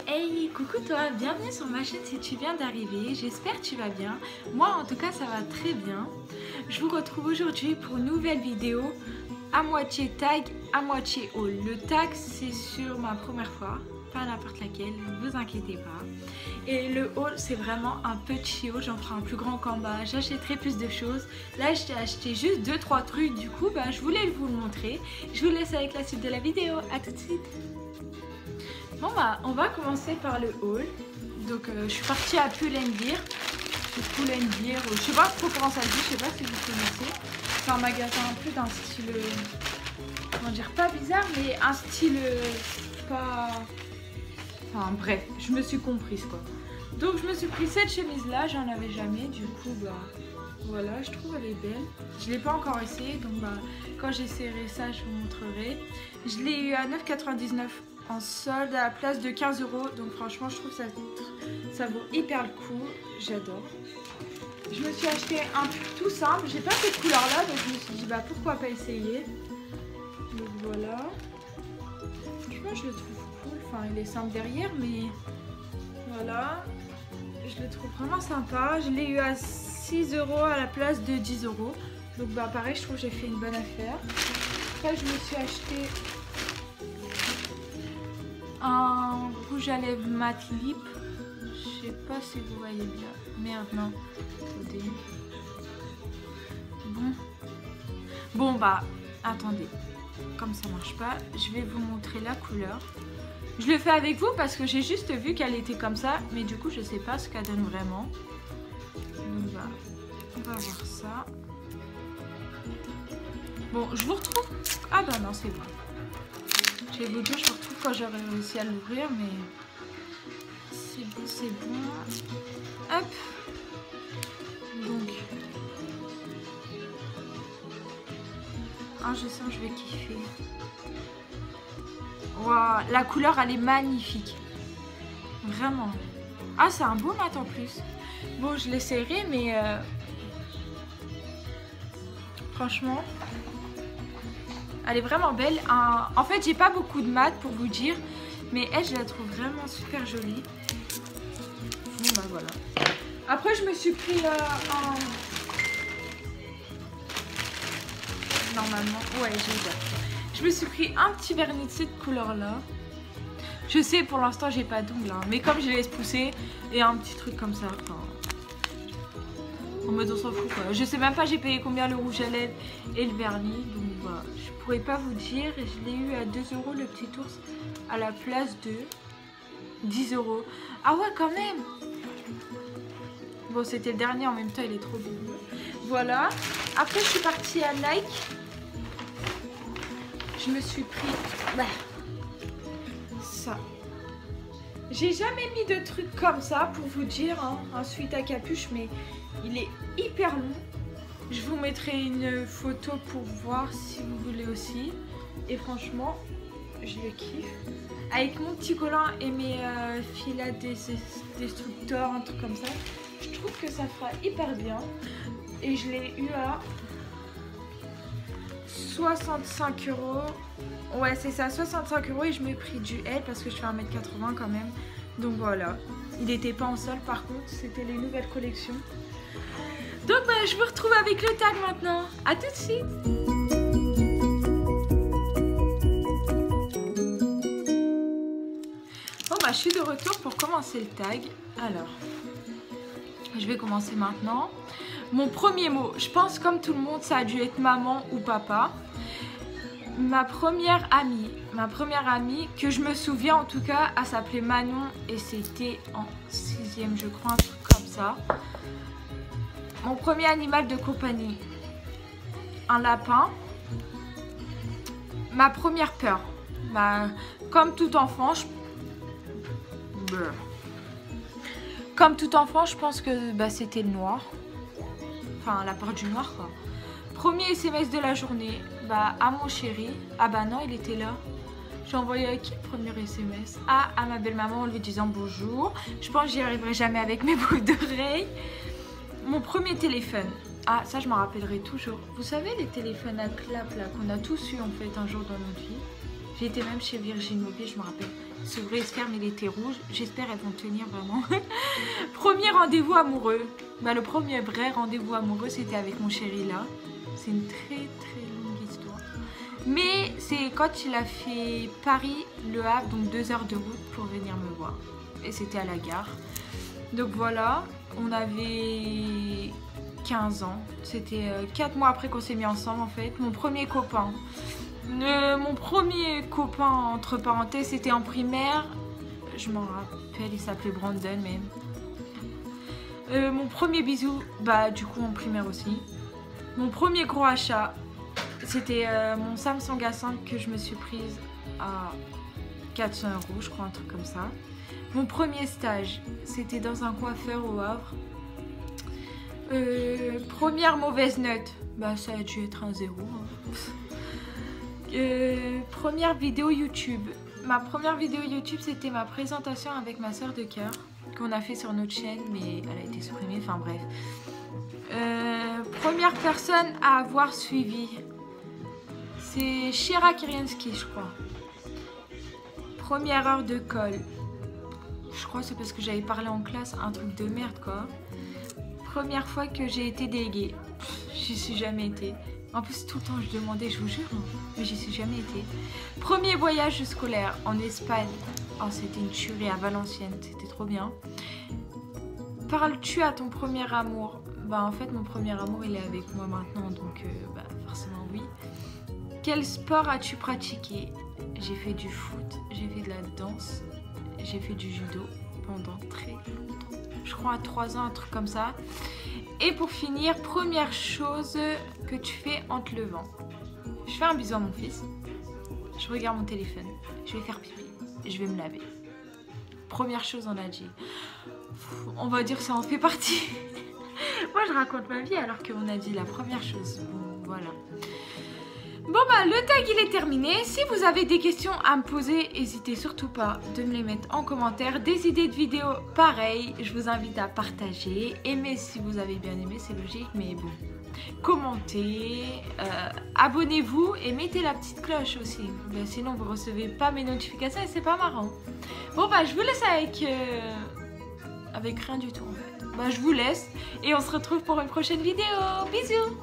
Hey, coucou toi, bienvenue sur ma chaîne si tu viens d'arriver, j'espère que tu vas bien. Moi en tout cas ça va très bien. Je vous retrouve aujourd'hui pour une nouvelle vidéo à moitié tag, à moitié haul. Le tag c'est sur ma première fois, pas n'importe laquelle, ne vous inquiétez pas. Et le haul c'est vraiment un petit haul, j'en ferai un plus grand qu'en bas, j'achèterai plus de choses. Là j'ai acheté juste 2-3 trucs, du coup je voulais vous le montrer. Je vous laisse avec la suite de la vidéo, à tout de suite. Bon on va commencer par le haul. Donc je suis partie à Pull&Bear. Pull&Bear, je sais pas trop comment ça se dit, je sais pas si vous connaissez. C'est un magasin un peu d'un style, comment dire, pas bizarre, mais un style pas... Enfin bref, je me suis comprise quoi. Donc je me suis pris cette chemise là, j'en avais jamais, du coup voilà, je trouve elle est belle. Je l'ai pas encore essayé, donc quand j'essaierai ça je vous montrerai. Je l'ai eu à 9,99 € en solde à la place de 15 €, donc franchement je trouve que ça vaut hyper le coup, j'adore. Je me suis acheté un truc tout simple, j'ai pas cette couleur là, donc je me suis dit pourquoi pas essayer. Donc voilà, franchement je le trouve cool, enfin il est simple derrière mais voilà, je le trouve vraiment sympa. Je l'ai eu à 6 € à la place de 10 €, donc pareil je trouve que j'ai fait une bonne affaire. Après je me suis acheté un rouge à lèvres mat lip. Je sais pas si vous voyez bien. Merde, non. Attendez. Bon, attendez. Comme ça marche pas, je vais vous montrer la couleur. Je le fais avec vous parce que j'ai juste vu qu'elle était comme ça. Mais du coup, je sais pas ce qu'elle donne vraiment. Donc, on va voir ça. Bon, je vous retrouve. Ah non, c'est bon. Je vais vous dire, je vous retrouve quand j'aurai réussi à l'ouvrir, mais c'est bon. Hop. Donc, je sens que je vais kiffer. Waouh, la couleur, elle est magnifique. Vraiment. Ah, c'est un beau mat en plus. Bon, je l'essayerai, mais franchement... Elle est vraiment belle. En fait, j'ai pas beaucoup de mat pour vous dire. Mais elle, je la trouve vraiment super jolie. Bon, voilà. Après, je me suis pris un... Normalement, ouais, j'ai déjà. Je me suis pris un petit vernis de cette couleur-là. Je sais, pour l'instant, j'ai pas d'ongles. Hein, mais comme je les laisse pousser, et un petit truc comme ça. En mode on s'en fout quoi. Je sais même pas j'ai payé combien le rouge à lèvres et le vernis. Donc voilà, je pourrais pas vous dire. Je l'ai eu à 2 € le petit ours à la place de 10 €. Ah ouais quand même. Bon c'était le dernier, en même temps il est trop beau. Voilà. Après je suis partie à Nike. Je me suis pris ça. J'ai jamais mis de trucs comme ça pour vous dire, hein, un sweat à capuche, mais il est hyper long. Je vous mettrai une photo pour voir si vous voulez aussi. Et franchement, je le kiffe. Avec mon petit collant et mes filets destructeurs, un truc comme ça, je trouve que ça fera hyper bien. Et je l'ai eu à 65 €. Ouais, c'est ça, 65 € et je me pris du L parce que je fais 1,80 m quand même. Donc voilà, il n'était pas en solde par contre, c'était les nouvelles collections. Donc je vous retrouve avec le tag maintenant. À tout de suite. Bon je suis de retour pour commencer le tag. Alors, je vais commencer maintenant. Mon premier mot, je pense comme tout le monde, ça a dû être maman ou papa. Ma première amie que je me souviens en tout cas, elle s'appelait Manon et c'était en 6e je crois, un truc comme ça. Mon premier animal de compagnie, un lapin. Ma première peur, comme tout enfant, je pense que c'était le noir. Enfin la peur du noir quoi. Premier SMS de la journée, à mon chéri. Ah non, il était là. J'ai envoyé à qui le premier SMS? À ma belle-maman en lui disant bonjour. Je pense que j'y arriverai jamais avec mes boucles d'oreilles. Mon premier téléphone. Ça je m'en rappellerai toujours. Vous savez les téléphones à clap là qu'on a tous eu en fait un jour dans notre vie. J'ai été même chez Virgin Mobile, je me rappelle. C'est vrai, se ferme, il était rouge. J'espère elles vont tenir vraiment. Premier rendez-vous amoureux. Bah, le premier vrai rendez-vous amoureux, c'était avec mon chéri là. C'est une très longue histoire. Mais c'est quand il a fait Paris-Le Havre, donc 2 heures de route pour venir me voir. Et c'était à la gare. Donc voilà, on avait 15 ans. C'était 4 mois après qu'on s'est mis ensemble en fait. Mon premier copain. Mon premier copain, entre parenthèses, c'était en primaire. Je m'en rappelle, il s'appelait Brandon même. Mon premier bisou, bah du coup en primaire aussi. Mon premier gros achat, c'était mon Samsung A5 que je me suis prise à 400 €, je crois, un truc comme ça. Mon premier stage, c'était dans un coiffeur au Havre. Première mauvaise note, bah ça a dû être un 0. Première vidéo YouTube. Ma première vidéo YouTube, c'était ma présentation avec ma soeur de cœur qu'on a fait sur notre chaîne, mais elle a été supprimée, enfin bref. Première personne à avoir suivi, c'est Shira Kiriensky, je crois. Première heure de colle. Je crois que c'est parce que j'avais parlé en classe, un truc de merde quoi. Première fois que j'ai été déléguée. J'y suis jamais été. En plus tout le temps je demandais, je vous jure, mais j'y suis jamais été. Premier voyage scolaire en Espagne. Oh, c'était une tuerie à Valenciennes, c'était trop bien. Parles-tu à ton premier amour? Bah en fait mon premier amour il est avec moi maintenant, donc bah forcément oui. Quel sport as-tu pratiqué? J'ai fait du foot, j'ai fait de la danse, j'ai fait du judo pendant très longtemps. Je crois à 3 ans, un truc comme ça. Et pour finir, première chose que tu fais en te levant. Je fais un bisou à mon fils, je regarde mon téléphone, je vais faire pipi, je vais me laver. Première chose on a dit. On va dire que ça en fait partie. Moi je raconte ma vie alors qu'on a dit la première chose. Bon, voilà. Bon bah le tag il est terminé. Si vous avez des questions à me poser, n'hésitez surtout pas de me les mettre en commentaire. Des idées de vidéos pareil, je vous invite à partager. Aimez si vous avez bien aimé, c'est logique, mais bon. Commentez, abonnez-vous et mettez la petite cloche aussi. Ben, sinon vous recevez pas mes notifications et c'est pas marrant. Bon bah je vous laisse avec rien du tout en fait. Bah je vous laisse et on se retrouve pour une prochaine vidéo. Bisous.